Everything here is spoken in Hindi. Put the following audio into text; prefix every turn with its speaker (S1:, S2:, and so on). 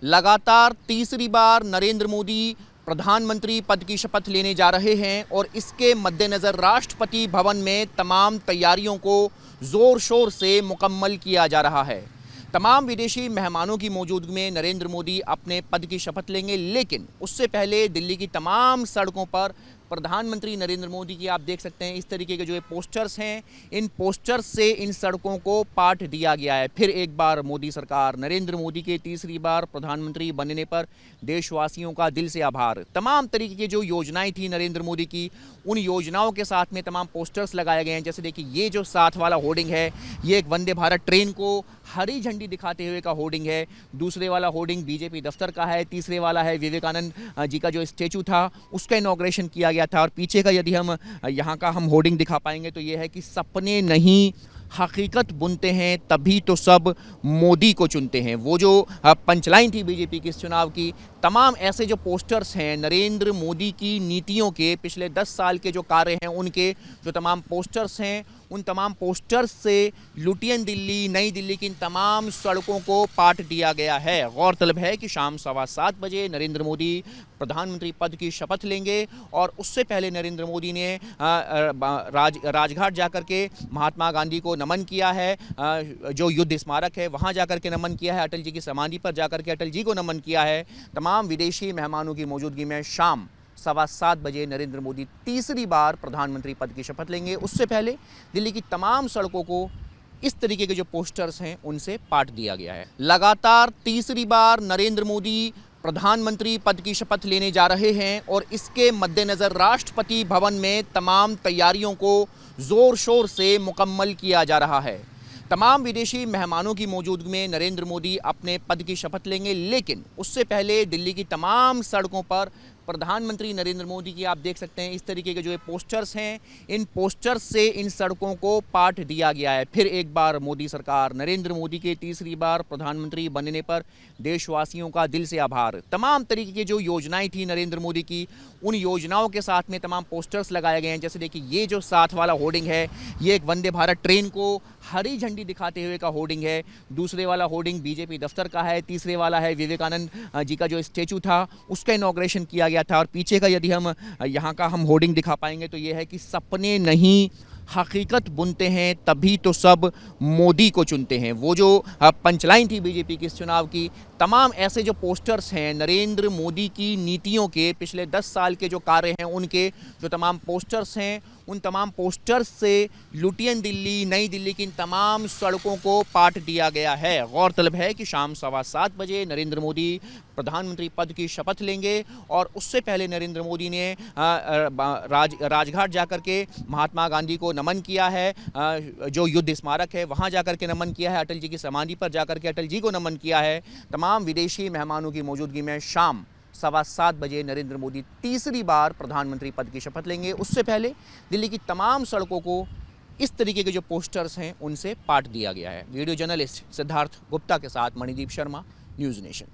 S1: लगातार तीसरी बार नरेंद्र मोदी प्रधानमंत्री पद की शपथ लेने जा रहे हैं और इसके मद्देनज़र राष्ट्रपति भवन में तमाम तैयारियों को ज़ोर शोर से मुकम्मल किया जा रहा है। तमाम विदेशी मेहमानों की मौजूदगी में नरेंद्र मोदी अपने पद की शपथ लेंगे, लेकिन उससे पहले दिल्ली की तमाम सड़कों पर प्रधानमंत्री नरेंद्र मोदी की आप देख सकते हैं इस तरीके के जो ये पोस्टर्स हैं, इन पोस्टर्स से इन सड़कों को पाट दिया गया है। फिर एक बार मोदी सरकार, नरेंद्र मोदी के तीसरी बार प्रधानमंत्री बनने पर देशवासियों का दिल से आभार। तमाम तरीके की जो योजनाएं थी नरेंद्र मोदी की, उन योजनाओं के साथ में तमाम पोस्टर्स लगाए गए हैं। जैसे देखिए, ये जो साथ वाला होर्डिंग है, ये एक वंदे भारत ट्रेन को हरी झंडी दिखाते हुए का होर्डिंग है। दूसरे वाला होर्डिंग बीजेपी दफ्तर का है। तीसरे वाला है विवेकानंद जी का जो स्टेचू था, उसका इनॉग्रेशन किया गया था। और पीछे का यदि हम यहाँ का हम होर्डिंग दिखा पाएंगे तो ये है कि सपने नहीं हकीकत बुनते हैं, तभी तो सब मोदी को चुनते हैं। वो जो पंचलाइन थी बीजेपी की इस चुनाव की, तमाम ऐसे जो पोस्टर्स हैं नरेंद्र मोदी की नीतियों के, पिछले 10 साल के जो कार्य हैं उनके जो तमाम पोस्टर्स हैं, उन तमाम पोस्टर्स से लुटियन दिल्ली, नई दिल्ली की इन तमाम सड़कों को पाट दिया गया है। गौरतलब है कि शाम 7:15 बजे नरेंद्र मोदी प्रधानमंत्री पद की शपथ लेंगे और उससे पहले नरेंद्र मोदी ने राजघाट जाकर के महात्मा गांधी को नमन किया है, जो युद्ध स्मारक है वहाँ जाकर के नमन किया है, अटल जी की समाधि पर जाकर के अटल जी को नमन किया है। तमाम विदेशी मेहमानों की मौजूदगी में शाम 7:15 बजे नरेंद्र मोदी तीसरी बार प्रधानमंत्री पद की शपथ लेंगे। उससे पहले दिल्ली की तमाम सड़कों को इस तरीके के जो पोस्टर्स हैं उनसे पाट दिया गया है। लगातार तीसरी बार नरेंद्र मोदी प्रधानमंत्री पद की शपथ लेने जा रहे हैं और इसके मद्देनज़र राष्ट्रपति भवन में तमाम तैयारियों को ज़ोर शोर से मुकम्मल किया जा रहा है। तमाम विदेशी मेहमानों की मौजूदगी में नरेंद्र मोदी अपने पद की शपथ लेंगे, लेकिन उससे पहले दिल्ली की तमाम सड़कों पर प्रधानमंत्री नरेंद्र मोदी की आप देख सकते हैं इस तरीके के जो ये पोस्टर्स हैं, इन पोस्टर्स से इन सड़कों को पाट दिया गया है। फिर एक बार मोदी सरकार, नरेंद्र मोदी के तीसरी बार प्रधानमंत्री बनने पर देशवासियों का दिल से आभार। तमाम तरीके की जो योजनाएं थी नरेंद्र मोदी की, उन योजनाओं के साथ में तमाम पोस्टर्स लगाए गए हैं। जैसे देखिए, ये जो साथ वाला होर्डिंग है, ये एक वंदे भारत ट्रेन को हरी झंडी दिखाते हुए का होर्डिंग है। दूसरे वाला होर्डिंग बीजेपी दफ्तर का है। तीसरे वाला है विवेकानंद जी का जो स्टेचू था, उसका इनॉग्रेशन किया गया था। और पीछे का यदि हम यहाँ का हम होर्डिंग दिखा पाएंगे तो ये है कि सपने नहीं हकीकत बुनते हैं, तभी तो सब मोदी को चुनते हैं। वो जो पंचलाइन थी बीजेपी की इस चुनाव की, तमाम ऐसे जो पोस्टर्स हैं नरेंद्र मोदी की नीतियों के, पिछले 10 साल के जो कार्य हैं उनके जो तमाम पोस्टर्स हैं, उन तमाम पोस्टर्स से लुटियन दिल्ली, नई दिल्ली की इन तमाम सड़कों को पाट दिया गया है। गौरतलब है कि शाम 7:15 बजे नरेंद्र मोदी प्रधानमंत्री पद की शपथ लेंगे और उससे पहले नरेंद्र मोदी ने राजघाट जाकर के महात्मा गांधी को नमन किया है, जो युद्ध स्मारक है वहाँ जाकर के नमन किया है, अटल जी की समाधि पर जाकर के अटल जी को नमन किया है। तमाम विदेशी मेहमानों की मौजूदगी में शाम 7:15 बजे नरेंद्र मोदी तीसरी बार प्रधानमंत्री पद की शपथ लेंगे। उससे पहले दिल्ली की तमाम सड़कों को इस तरीके के जो पोस्टर्स हैं उनसे पाट दिया गया है। वीडियो जर्नलिस्ट सिद्धार्थ गुप्ता के साथ मणिदीप शर्मा, न्यूज़ नेशन।